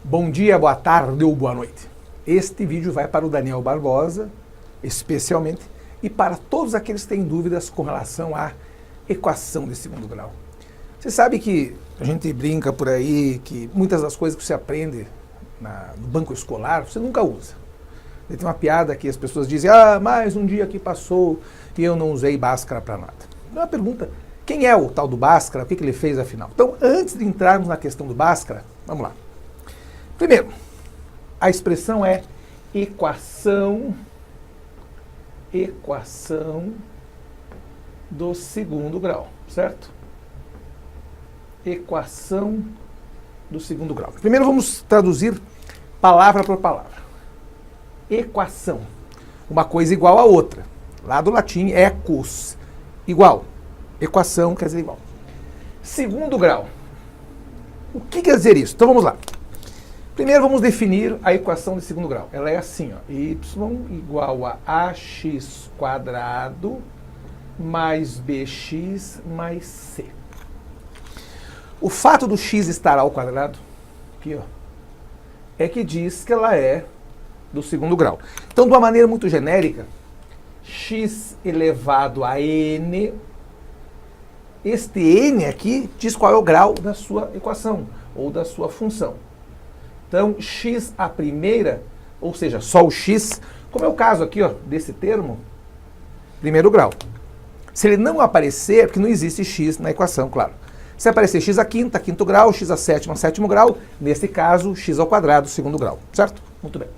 Bom dia, boa tarde ou boa noite. Este vídeo vai para o Daniel Barbosa, especialmente, e para todos aqueles que têm dúvidas com relação à equação de segundo grau. Você sabe que a gente brinca por aí que muitas das coisas que você aprende no banco escolar, você nunca usa. Tem uma piada que as pessoas dizem, mais um dia que passou e eu não usei Bhaskara para nada. Uma pergunta, quem é o tal do Bhaskara? O que ele fez afinal? Então, antes de entrarmos na questão do Bhaskara, vamos lá. Primeiro, a expressão é equação do segundo grau, certo? Equação do segundo grau. Primeiro vamos traduzir palavra por palavra. Equação, uma coisa igual a outra. Lá do latim, ecus, igual. Equação quer dizer igual. Segundo grau. O que quer dizer isso? Então vamos lá. Primeiro vamos definir a equação de segundo grau. Ela é assim, ó, y igual a ax quadrado mais bx mais c. O fato do x estar ao quadrado, aqui, ó, é que diz que ela é do segundo grau. Então, de uma maneira muito genérica, x elevado a n, este n aqui diz qual é o grau da sua equação, ou da sua função. Então, x a primeira, ou seja, só o x, como é o caso aqui, ó, desse termo, primeiro grau. Se ele não aparecer, porque não existe x na equação, claro. Se aparecer x a quinta, quinto grau, x a sétima, sétimo grau, nesse caso, x ao quadrado, segundo grau, certo? Muito bem.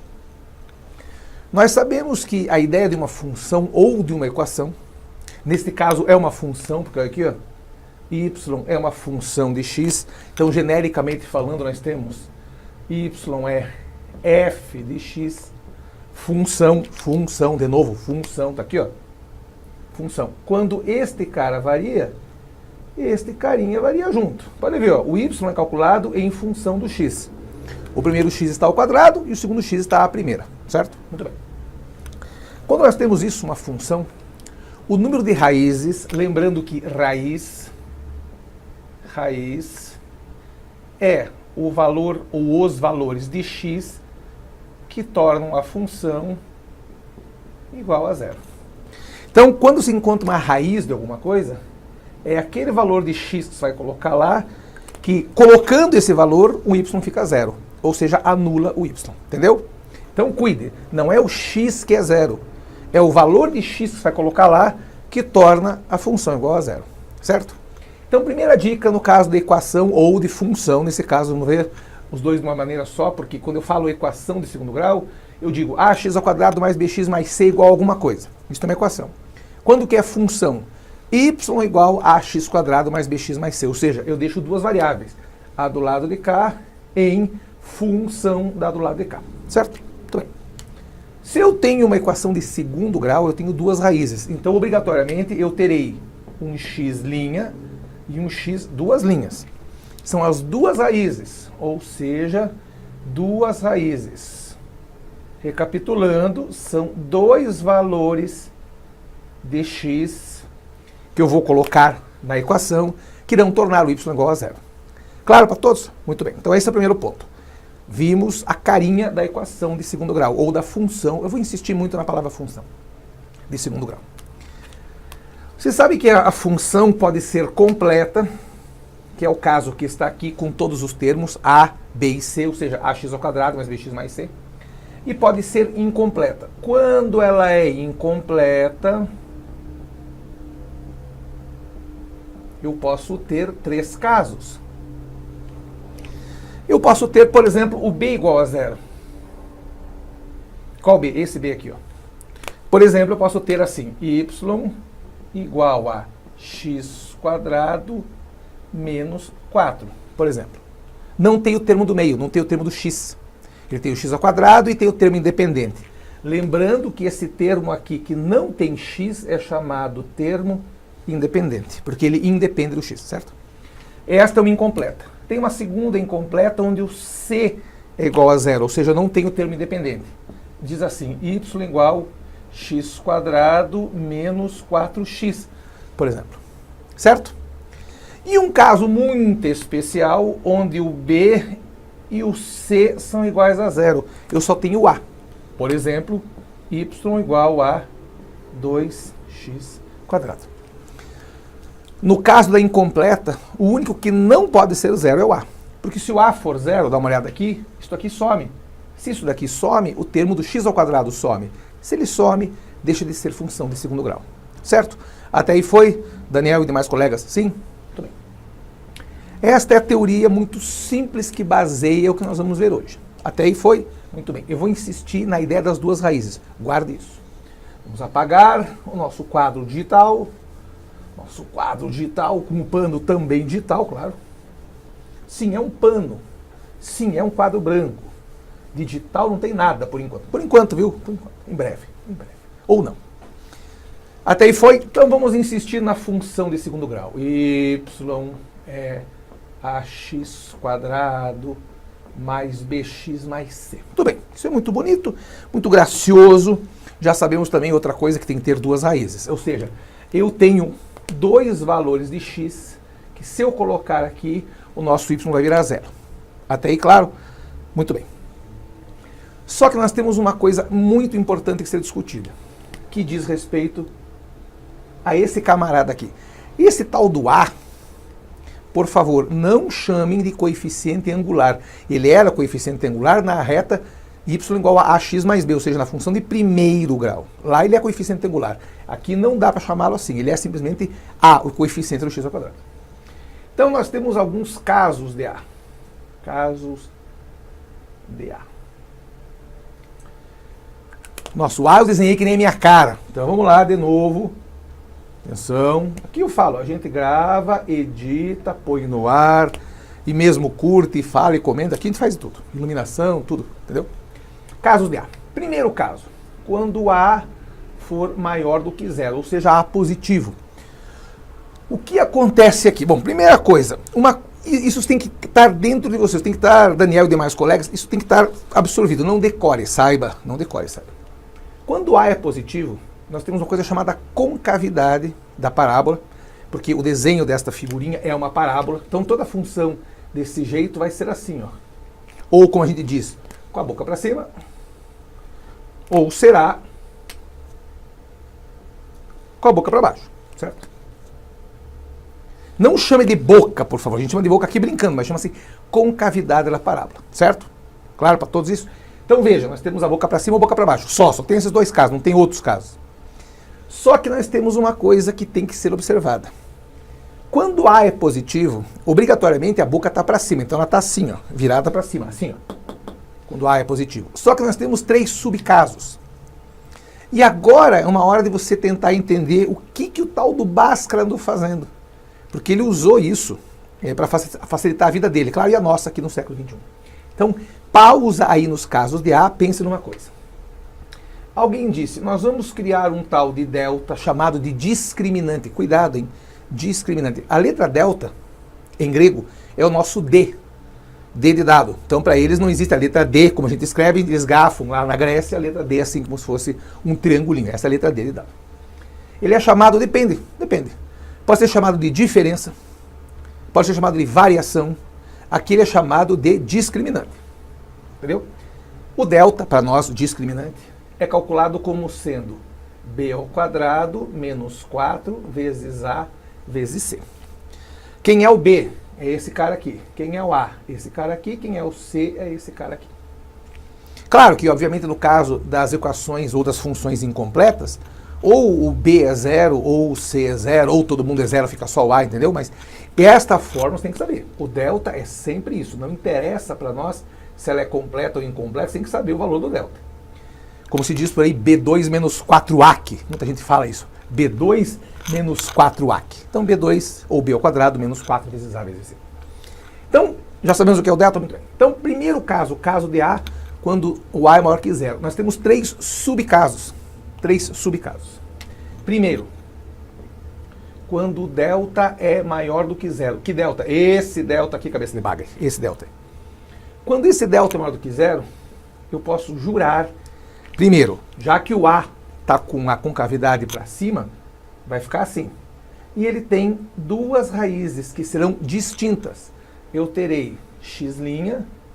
Nós sabemos que a ideia de uma função ou de uma equação, neste caso é uma função, porque aqui, ó, y é uma função de x, então genericamente falando nós temos y é f de x, função, de novo, função, tá aqui, ó, função. Quando este cara varia, este carinha varia junto. Pode ver, ó, o y é calculado em função do x. O primeiro x está ao quadrado e o segundo x está à primeira, certo? Muito bem. Quando nós temos isso, uma função, o número de raízes, lembrando que raiz é o valor ou os valores de x que tornam a função igual a zero. Então, quando se encontra uma raiz de alguma coisa, é aquele valor de x que você vai colocar lá, que colocando esse valor, o y fica zero. Ou seja, anula o y. Entendeu? Então, cuide. Não é o x que é zero. É o valor de x que você vai colocar lá que torna a função igual a zero. Certo? Então, primeira dica no caso de equação ou de função, nesse caso, vamos ver os dois de uma maneira só, porque quando eu falo equação de segundo grau, eu digo ax ao quadrado mais bx mais c igual a alguma coisa. Isso é uma equação. Quando que é função? Y igual a ax quadrado mais bx mais c. Ou seja, eu deixo duas variáveis. A do lado de cá em função da do lado de cá. Certo? Muito bem. Se eu tenho uma equação de segundo grau, eu tenho duas raízes. Então, obrigatoriamente, eu terei um x' e um x duas linhas. São as duas raízes. Ou seja, duas raízes. Recapitulando, são dois valores de x que eu vou colocar na equação, que irão tornar o y igual a zero. Claro para todos? Muito bem. Então esse é o primeiro ponto. Vimos a carinha da equação de segundo grau, ou da função, eu vou insistir muito na palavra função, de segundo grau. Você sabe que a função pode ser completa, que é o caso que está aqui com todos os termos a, b e c, ou seja, ax ao quadrado mais bx mais c, e pode ser incompleta. Quando ela é incompleta, eu posso ter três casos. Eu posso ter, por exemplo, o b igual a zero. Qual b? Esse b aqui, ó. Por exemplo, eu posso ter assim, y igual a x quadrado menos 4, por exemplo. Não tem o termo do meio, não tem o termo do x. Ele tem o x ao quadrado e tem o termo independente. Lembrando que esse termo aqui, que não tem x, é chamado termo independente, porque ele independe do x, certo? Esta é uma incompleta. Tem uma segunda incompleta onde o c é igual a zero, ou seja, não tem o termo independente. Diz assim, y igual x quadrado menos 4x, por exemplo. Certo? E um caso muito especial, onde o b e o C são iguais a zero. Eu só tenho o A. Por exemplo, y igual a 2x². No caso da incompleta, o único que não pode ser zero é o A. Porque se o A for zero, dá uma olhada aqui, isso aqui some. Se isso daqui some, o termo do x² some. Se ele some, deixa de ser função de segundo grau. Certo? Até aí foi, Daniel e demais colegas? Sim? Muito bem. Esta é a teoria muito simples que baseia o que nós vamos ver hoje. Até aí foi? Muito bem. Eu vou insistir na ideia das duas raízes. Guarde isso. Vamos apagar o nosso quadro digital. Nosso quadro digital com um pano também digital, claro. Sim, é um pano. Sim, é um quadro branco. Digital não tem nada por enquanto. Por enquanto, viu? Por enquanto. Em breve. Em breve. Ou não. Até aí foi? Então vamos insistir na função de segundo grau. Y é ax² mais bx mais c. Muito bem. Isso é muito bonito, muito gracioso. Já sabemos também outra coisa, que tem que ter duas raízes. Ou seja, eu tenho dois valores de x, que se eu colocar aqui, o nosso y vai virar zero. Até aí, claro? Muito bem. Só que nós temos uma coisa muito importante que ser discutida, que diz respeito a esse camarada aqui. Esse tal do A, por favor, não chamem de coeficiente angular. Ele era coeficiente angular na reta y igual a ax mais b, ou seja, na função de primeiro grau. Lá ele é coeficiente angular. Aqui não dá para chamá-lo assim, ele é simplesmente A, o coeficiente do x². Então nós temos alguns casos de A. Casos de A. Nosso A eu desenhei que nem a minha cara. Então vamos lá de novo. Atenção. Aqui eu falo, a gente grava, edita, põe no ar, e mesmo curte, fala e comenta. Aqui a gente faz tudo. Iluminação, tudo, entendeu? Casos de A. Primeiro caso, quando A for maior do que zero, ou seja, A positivo. O que acontece aqui? Bom, primeira coisa, isso tem que estar dentro de vocês, tem que estar, Daniel e demais colegas, isso tem que estar absorvido. Não decore, saiba. Não decore, saiba. Quando A é positivo, nós temos uma coisa chamada concavidade da parábola, porque o desenho desta figurinha é uma parábola, então toda função desse jeito vai ser assim, ó. Ou como a gente diz, com a boca para cima, ou será com a boca para baixo, certo? Não chame de boca, por favor, a gente chama de boca aqui brincando, mas chama-se concavidade da parábola, certo? Claro para todos isso? Então veja, nós temos a boca para cima ou boca para baixo, só tem esses dois casos, não tem outros casos. Só que nós temos uma coisa que tem que ser observada. Quando A é positivo, obrigatoriamente a boca está para cima, então ela está assim, ó, virada para cima, assim, ó, quando A é positivo. Só que nós temos 3 subcasos. E agora é uma hora de você tentar entender o que o tal do Bhaskara andou fazendo. Porque ele usou isso para facilitar a vida dele, claro, e a nossa aqui no século XXI. Então, pausa aí nos casos de A, pense numa coisa. Alguém disse, nós vamos criar um tal de delta chamado de discriminante. Cuidado, hein? Discriminante. A letra delta, em grego, é o nosso D. D de dado. Então, para eles não existe a letra D, como a gente escreve, eles gafam lá na Grécia, a letra D assim como se fosse um triangulinho. Essa é a letra D de dado. Ele é chamado, depende. Pode ser chamado de diferença, pode ser chamado de variação. Aqui ele é chamado de discriminante. Entendeu? O delta, para nós, o discriminante, é calculado como sendo b² menos 4 vezes A vezes C. Quem é o B? É esse cara aqui. Quem é o A? Esse cara aqui. Quem é o C? É esse cara aqui. Claro que, obviamente, no caso das equações ou das funções incompletas, ou o B é zero, ou o C é zero, ou todo mundo é zero, fica só o A, entendeu? Mas esta forma você tem que saber. O delta é sempre isso. Não interessa para nós se ela é completa ou incompleta, você tem que saber o valor do delta. Como se diz por aí, B2 menos 4AC. Muita gente fala isso. B2 menos 4AC. Então, B2 ou B² menos 4 vezes A vezes C. Então, já sabemos o que é o delta? Muito bem. Então, primeiro caso, o caso de A, quando o A é maior que zero. Nós temos 3 subcasos. 3 subcasos. Primeiro, quando o delta é maior do que zero. Que delta? Esse delta aqui, cabeça de baga. Esse delta. Quando esse delta é maior do que zero, eu posso jurar, primeiro, já que o A está com a concavidade para cima, vai ficar assim. E ele tem duas raízes que serão distintas. Eu terei x'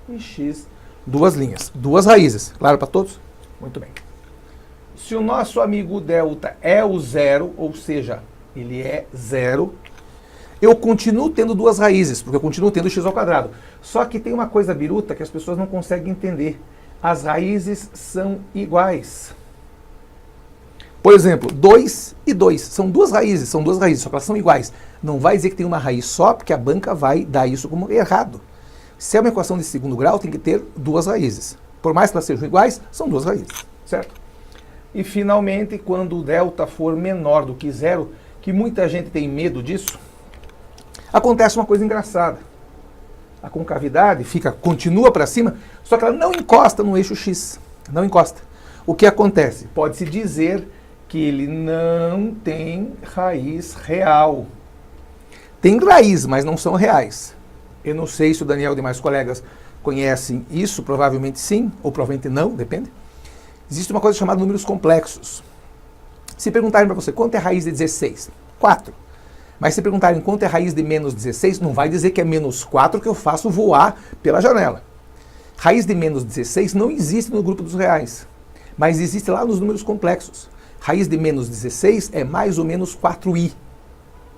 e x, duas linhas, duas raízes. Claro para todos? Muito bem. Se o nosso amigo delta é o zero, ou seja, ele é zero, eu continuo tendo duas raízes, porque eu continuo tendo x ao quadrado. Só que tem uma coisa biruta que as pessoas não conseguem entender. As raízes são iguais. Por exemplo, 2 e 2 são duas raízes, só que elas são iguais. Não vai dizer que tem uma raiz só, porque a banca vai dar isso como errado. Se é uma equação de segundo grau, tem que ter duas raízes. Por mais que elas sejam iguais, são duas raízes, certo? E finalmente, quando o delta for menor do que zero, que muita gente tem medo disso, acontece uma coisa engraçada. A concavidade continua para cima, só que ela não encosta no eixo x. Não encosta. O que acontece? Pode-se dizer que ele não tem raiz real. Tem raiz, mas não são reais. Eu não sei se o Daniel e demais colegas conhecem isso, provavelmente sim, ou provavelmente não, depende. Existe uma coisa chamada números complexos. Se perguntarem para você quanto é raiz de 16, 4. Mas se perguntarem quanto é raiz de menos 16, não vai dizer que é menos 4 que eu faço voar pela janela. Raiz de menos 16 não existe no grupo dos reais, mas existe lá nos números complexos. Raiz de menos 16 é mais ou menos 4i.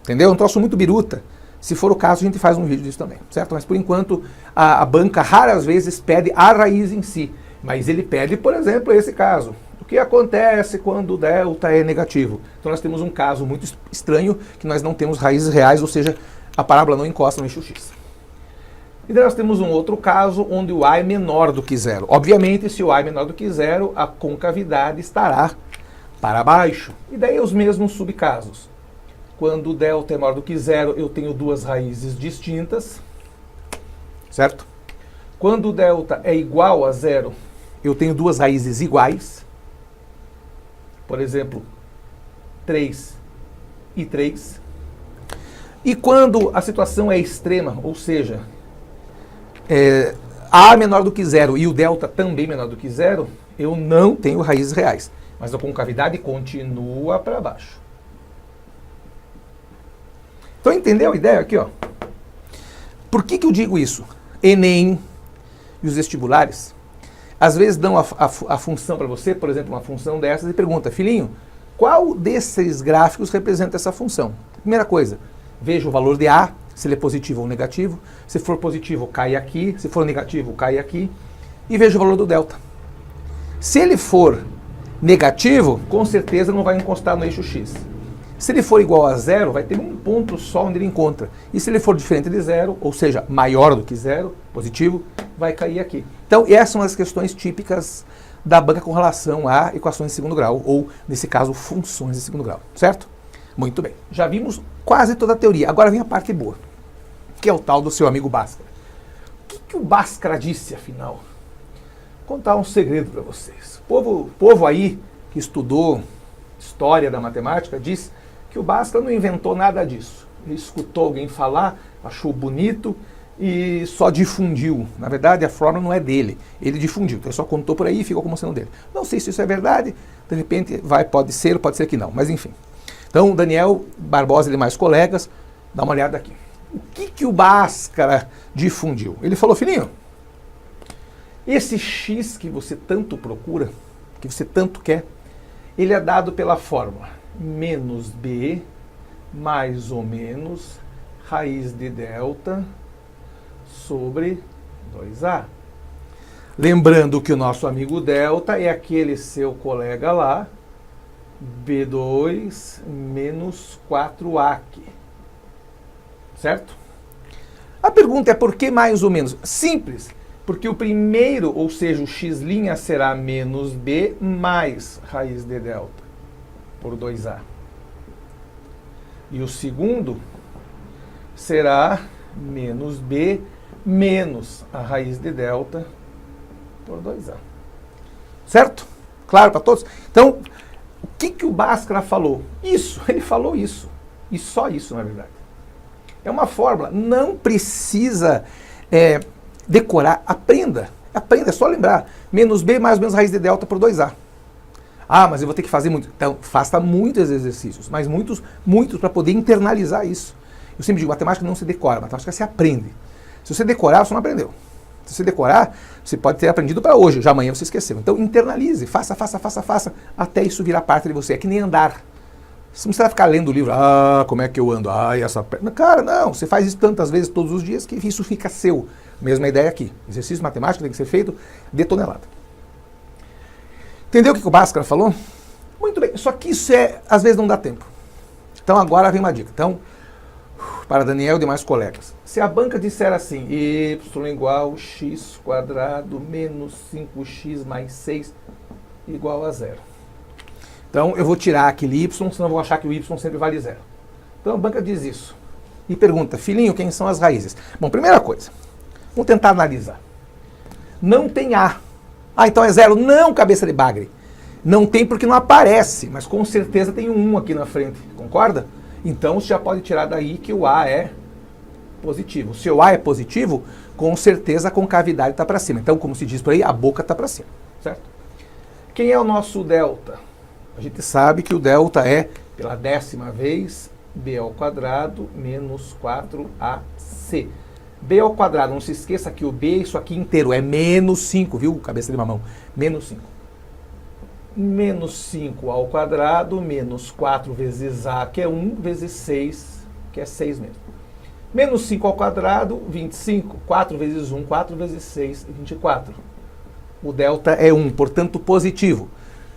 Entendeu? É um troço muito biruta. Se for o caso, a gente faz um vídeo disso também, certo? Mas por enquanto, a banca raras vezes pede a raiz em si. Mas ele pede, por exemplo, esse caso. O que acontece quando o delta é negativo? Então nós temos um caso muito estranho, que nós não temos raízes reais, ou seja, a parábola não encosta no eixo x. E daí nós temos um outro caso onde o a é menor do que zero. Obviamente, se o a é menor do que zero, a concavidade estará para baixo. E daí os mesmos subcasos. Quando o delta é maior do que zero, eu tenho duas raízes distintas, certo? Quando o delta é igual a zero, eu tenho duas raízes iguais. Por exemplo, 3 e 3. E quando a situação é extrema, ou seja, A menor do que zero e o delta também menor do que zero, eu não tenho raízes reais. Mas a concavidade continua para baixo. Então entendeu a ideia aqui, ó? Por que eu digo isso? Enem e os vestibulares, às vezes dão a função para você, por exemplo, uma função dessas, e pergunta, filhinho, qual desses gráficos representa essa função? Primeira coisa, veja o valor de A, se ele é positivo ou negativo. Se for positivo, cai aqui. Se for negativo, cai aqui. E veja o valor do delta. Se ele for negativo, com certeza não vai encostar no eixo x. Se ele for igual a zero, vai ter um ponto só onde ele encontra. E se ele for diferente de zero, ou seja, maior do que zero, positivo, vai cair aqui. Então, essas são as questões típicas da banca com relação a equações de segundo grau, ou, nesse caso, funções de segundo grau, certo? Muito bem. Já vimos quase toda a teoria. Agora vem a parte boa, que é o tal do seu amigo Bhaskara. O que o Bhaskara disse, afinal? Vou contar um segredo para vocês. O povo aí que estudou história da matemática diz que o Bhaskara não inventou nada disso. Ele escutou alguém falar, achou bonito e só difundiu. Na verdade, a fórmula não é dele. Ele difundiu. Então ele só contou por aí e ficou como sendo dele. Não sei se isso é verdade. De repente, pode ser que não. Mas enfim. Então, Daniel Barbosa e demais colegas, dá uma olhada aqui. O que o Bhaskara difundiu? Ele falou, filhinho, esse x que você tanto procura, que você tanto quer, ele é dado pela fórmula menos b mais ou menos raiz de delta sobre 2a. Lembrando que o nosso amigo delta é aquele seu colega lá, B2 menos 4A aqui. Certo? A pergunta é por que mais ou menos? Simples. Porque o primeiro, ou seja, o x' será menos b mais raiz de delta por 2a. E o segundo será menos b menos a raiz de delta por 2a. Certo? Claro para todos? Então, o que o Bhaskara falou? Isso, ele falou isso. E só isso, na verdade. É uma fórmula, não precisa decorar, aprenda, é só lembrar. Menos b mais ou menos raiz de delta por 2a. Ah, mas eu vou ter que fazer muito. Então, faça muitos exercícios, mas muitos para poder internalizar isso. Eu sempre digo, matemática não se decora, matemática se aprende. Se você decorar, você não aprendeu. Se você decorar, você pode ter aprendido para hoje, já amanhã você esqueceu. Então internalize, faça, até isso virar parte de você. É que nem andar. Você não precisa ficar lendo o livro, como é que eu ando? Essa perna. Cara, não, você faz isso tantas vezes todos os dias que isso fica seu. Mesma ideia aqui. Exercício matemático tem que ser feito de tonelada. Entendeu o que o Bhaskara falou? Muito bem, só que isso às vezes não dá tempo. Então agora vem uma dica. Então, para Daniel e demais colegas, se a banca disser assim, y igual x quadrado menos 5x mais 6 igual a zero. Então eu vou tirar aquele y, senão eu vou achar que o y sempre vale zero. Então a banca diz isso. E pergunta, filhinho, quem são as raízes? Bom, primeira coisa, vamos tentar analisar. Não tem A. Então é zero. Não, cabeça de bagre. Não tem porque não aparece, mas com certeza tem um 1 aqui na frente, concorda? Então você já pode tirar daí que o A é positivo. Se o A é positivo, com certeza a concavidade está para cima. Então, como se diz por aí, a boca está para cima, certo? Quem é o nosso delta? A gente sabe que o delta é, pela 10ª vez, b ao quadrado menos 4ac. b ao quadrado, não se esqueça que o b, isso aqui inteiro, é menos 5, viu, cabeça de mamão? Menos 5. Menos 5 ao quadrado, menos 4 vezes a, que é 1, vezes 6, que é 6 mesmo. Menos 5 ao quadrado, 25. 4 vezes 1, 4 vezes 6, 24. O delta é 1, portanto positivo.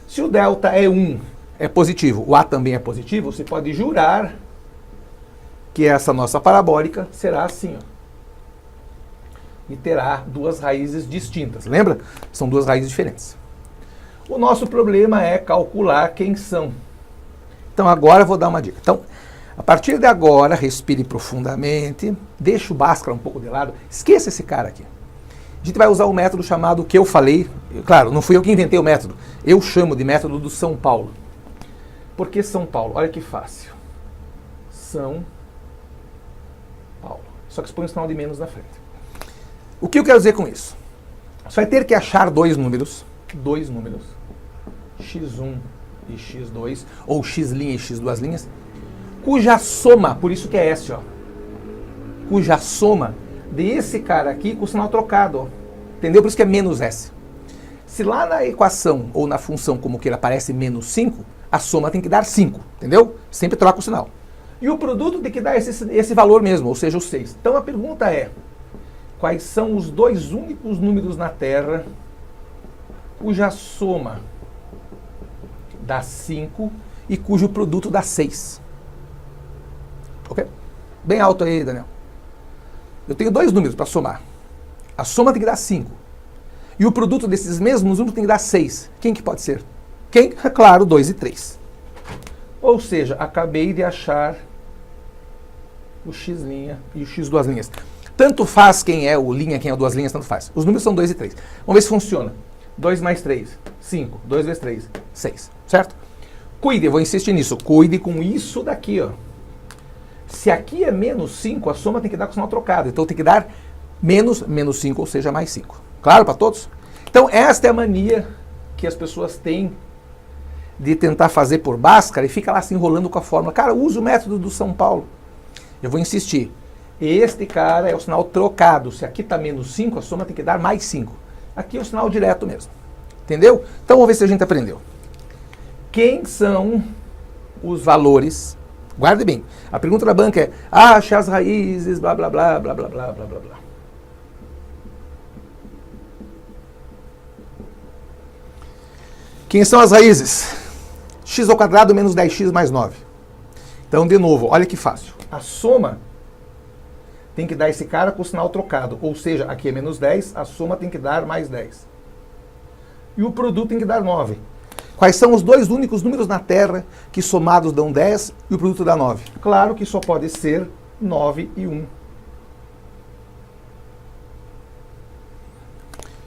Se o delta é 1, é positivo, o A também é positivo, você pode jurar que essa nossa parabólica será assim, ó. E terá duas raízes distintas. Lembra? São duas raízes diferentes. O nosso problema é calcular quem são. Então agora eu vou dar uma dica. Então, a partir de agora, respire profundamente, deixa o Bhaskara um pouco de lado, esqueça esse cara aqui. A gente vai usar o método chamado que eu falei, claro, não fui eu que inventei o método, eu chamo de método do São Paulo. Por que São Paulo? Olha que fácil. São Paulo. Só que você põe um sinal de menos na frente. O que eu quero dizer com isso? Você vai ter que achar dois números, x1 e x2, ou x' e x2', cuja soma, por isso que é S, ó, cuja soma desse cara aqui com o sinal trocado, ó, entendeu? Por isso que é menos S. Se lá na equação ou na função, como queira, aparece menos 5, a soma tem que dar 5, entendeu? Sempre troca o sinal. E o produto tem que dar esse valor mesmo, ou seja, o 6. Então a pergunta é, quais são os dois únicos números na Terra cuja soma dá 5 e cujo produto dá 6? Ok? Bem alto aí, Daniel. Eu tenho dois números para somar. A soma tem que dar 5. E o produto desses mesmos números tem que dar 6. Quem que pode ser? Quem? É claro, 2 e 3. Ou seja, acabei de achar o x' e o x2'. Tanto faz quem é o linha, quem é o duas linhas, tanto faz. Os números são 2 e 3. Vamos ver se funciona. 2 mais 3, 5. 2 vezes 3, 6. Certo? Cuide, eu vou insistir nisso. Cuide com isso daqui, ó. Se aqui é menos 5, a soma tem que dar com o sinal trocado. Então tem que dar menos 5, ou seja, mais 5. Claro para todos? Então esta é a mania que as pessoas têm de tentar fazer por Bhaskara e fica lá se enrolando com a fórmula. Cara, use o método do São Paulo. Eu vou insistir. Este cara é o sinal trocado. Se aqui está menos 5, a soma tem que dar mais 5. Aqui é o sinal direto mesmo. Entendeu? Então vamos ver se a gente aprendeu. Quem são os valores? Guarde bem. A pergunta da banca é: ache as raízes, blá blá blá blá blá blá blá blá blá. Quem são as raízes? X ao quadrado menos 10x mais 9. Então, de novo, olha que fácil. A soma tem que dar esse cara com o sinal trocado. Ou seja, aqui é menos 10, a soma tem que dar mais 10. E o produto tem que dar 9. Quais são os dois únicos números na Terra que somados dão 10 e o produto dá 9? Claro que só pode ser 9 e 1.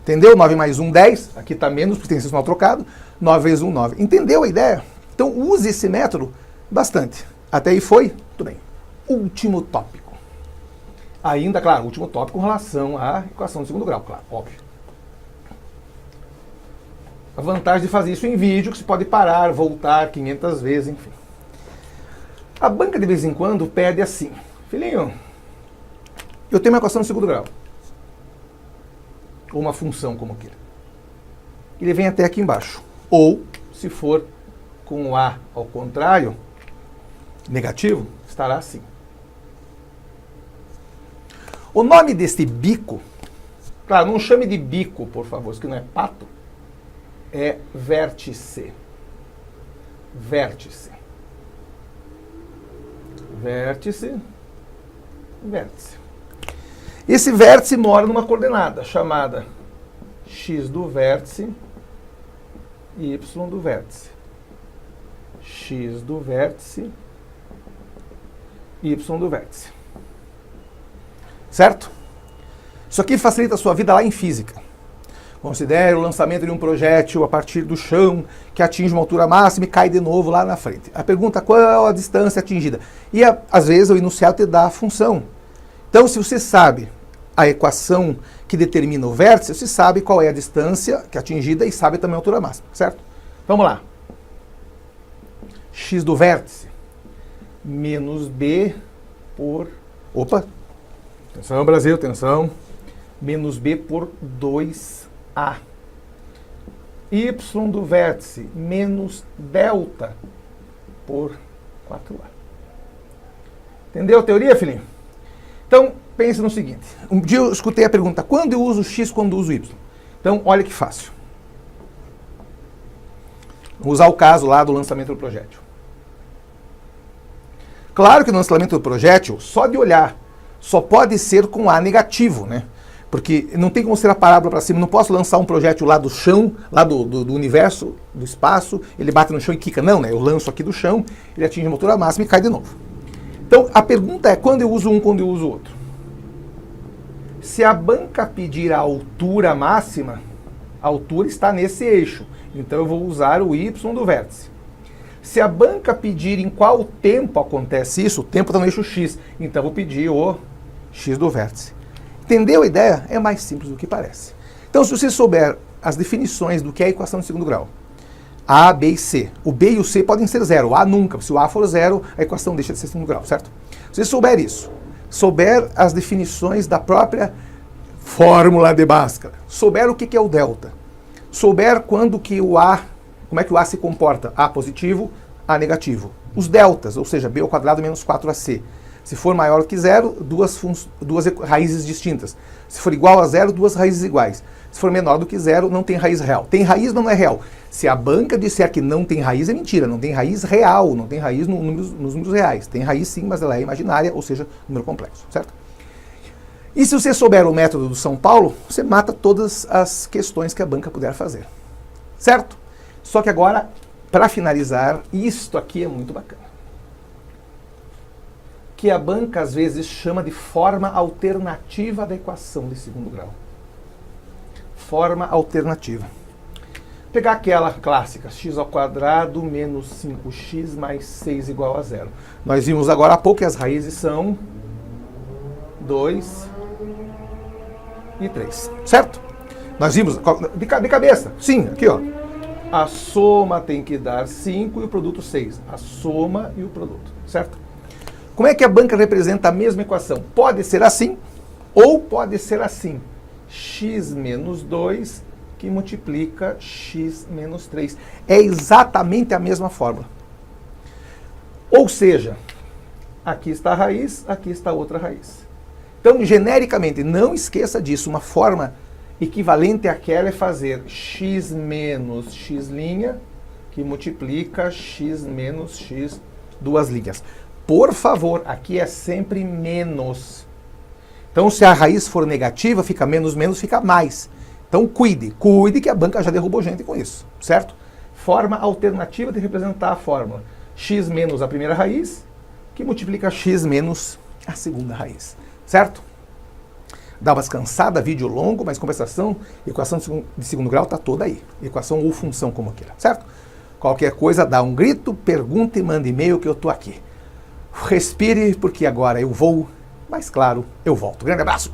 Entendeu? 9 mais 1, 10. Aqui está menos porque tem esse sinal trocado. 9 vezes 1, 9. Entendeu a ideia? Então use esse método bastante. Até aí foi? Tudo bem. Último tópico. Ainda, claro, último tópico com relação à equação de segundo grau, claro, óbvio. A vantagem de fazer isso em vídeo, que você pode parar, voltar 500 vezes, enfim. A banca de vez em quando pede assim: filhinho, eu tenho uma equação de segundo grau. ou uma função como queira. Ele vem até aqui embaixo. Ou, se for com o A ao contrário, negativo, estará assim. O nome deste bico, claro, não chame de bico, por favor, isso que não é pato, é vértice. Vértice. Vértice. Vértice. Esse vértice mora numa coordenada chamada x do vértice e y do vértice. X do vértice e y do vértice. Certo? Isso aqui facilita a sua vida lá em física. Considere o lançamento de um projétil a partir do chão que atinge uma altura máxima e cai de novo lá na frente. A pergunta: qual a distância atingida? E às vezes o enunciado te dá a função. Então, se você sabe a equação que determina o vértice, você sabe qual é a distância que é atingida e sabe também a altura máxima, certo? Vamos lá. X do vértice menos B por... Opa! Atenção, Brasil, atenção. Menos B por 2A. Y do vértice menos delta por 4A. Entendeu a teoria, filhinho? Então, pense no seguinte. Um dia eu escutei a pergunta: quando eu uso X, quando eu uso Y? Então, olha que fácil. Vou usar o caso lá do lançamento do projétil. Claro que no lançamento do projétil, só de olhar, só pode ser com A negativo, né? Porque não tem como ser a parábola para cima. Não posso lançar um projétil lá do chão, lá do universo, do espaço, ele bate no chão e quica. Não, né? Eu lanço aqui do chão, ele atinge a altura máxima e cai de novo. Então, a pergunta é: quando eu uso um, quando eu uso o outro? Se a banca pedir a altura máxima, a altura está nesse eixo. Então, eu vou usar o Y do vértice. Se a banca pedir em qual tempo acontece isso, o tempo está no eixo X. Então, eu vou pedir o X do vértice. Entendeu a ideia? É mais simples do que parece. Então, se você souber as definições do que é a equação de segundo grau, A, B e C. O B e o C podem ser zero, o A nunca. Se o A for zero, a equação deixa de ser segundo grau, certo? Se você souber isso, souber as definições da própria fórmula de Bhaskara, souber o que é o delta, souber quando que o A, como é que o A se comporta, A positivo, A negativo. Os deltas, ou seja, B ao quadrado menos 4AC. Se for maior que zero, duas raízes distintas. Se for igual a zero, duas raízes iguais. Se for menor do que zero, não tem raiz real. Tem raiz, mas não é real. Se a banca disser que não tem raiz, é mentira. Não tem raiz real, não tem raiz nos números reais. Tem raiz sim, mas ela é imaginária, ou seja, número complexo, certo? E se você souber o método do São Paulo, você mata todas as questões que a banca puder fazer, certo? Só que agora, para finalizar, isto aqui é muito bacana. Que a banca às vezes chama de forma alternativa da equação de segundo grau. Forma alternativa. Vou pegar aquela clássica, x ao quadrado menos 5x mais 6 igual a zero. Nós vimos agora há pouco que as raízes são 2 e 3, certo? Nós vimos de cabeça, sim, aqui ó. A soma tem que dar 5 e o produto 6. A soma e o produto, certo? Como é que a banca representa a mesma equação? Pode ser assim ou pode ser assim. X menos 2 que multiplica x menos 3. É exatamente a mesma fórmula. Ou seja, aqui está a raiz, aqui está outra raiz. Então, genericamente, não esqueça disso. Uma forma equivalente àquela é fazer x menos x' que multiplica x menos x duas linhas. Por favor, aqui é sempre menos. Então, se a raiz for negativa, fica menos, menos, fica mais. Então, cuide que a banca já derrubou gente com isso, certo? Forma alternativa de representar a fórmula. X menos a primeira raiz, que multiplica x menos a segunda raiz, certo? Dá uma descansada, vídeo longo, mas compensação, equação de segundo grau está toda aí. Equação ou função, como queira, certo? Qualquer coisa, dá um grito, pergunta e manda e-mail que eu estou aqui. Respire, porque agora eu vou, mas claro, eu volto. Grande abraço!